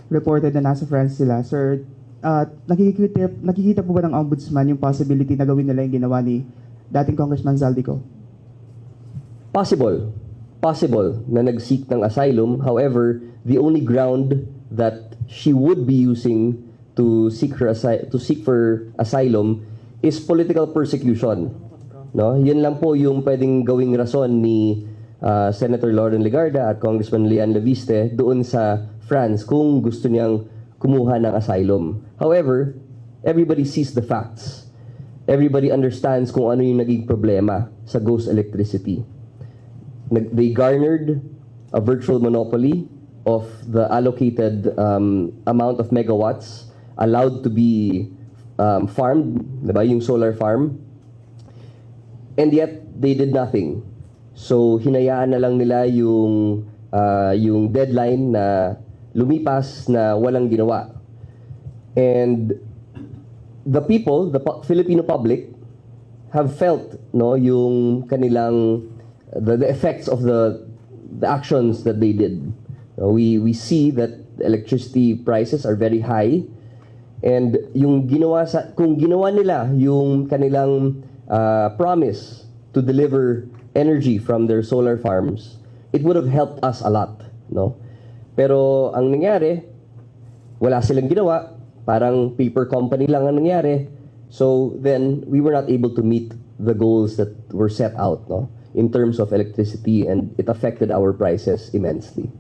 reported na nasa France sila. Sir, nakikita po ba ng Ombudsman yung possibility na gawin nila yung ginawa ni dating Congressman Zaldico? Possible na nag-seek ng asylum. However, the only ground that she would be using to seek for asylum is political persecution. No? Yan lang po yung pwedeng gawing rason ni Senator Lauren Legarda at Congressman Lian Leviste doon sa France kung gusto niyang kumuha ng asylum. However, everybody sees the facts. Everybody understands kung ano yung naging problema sa ghost electricity. They garnered a virtual monopoly of the allocated amount of megawatts allowed to be farmed, diba, yung solar farm. And yet, they did nothing. So, hinayaan na lang nila yung deadline na lumipas na walang ginawa. And the people, the Filipino public, have felt yung kanilang the effects of the actions that they did. We see that electricity prices are very high, and kung ginawa nila yung kanilang promise to deliver energy from their solar farms, it would have helped us a lot, no? Pero ang nangyari, wala silang ginawa, parang paper company lang ang nangyari. So then we were not able to meet the goals that were set out, no, in terms of electricity, and it affected our prices immensely.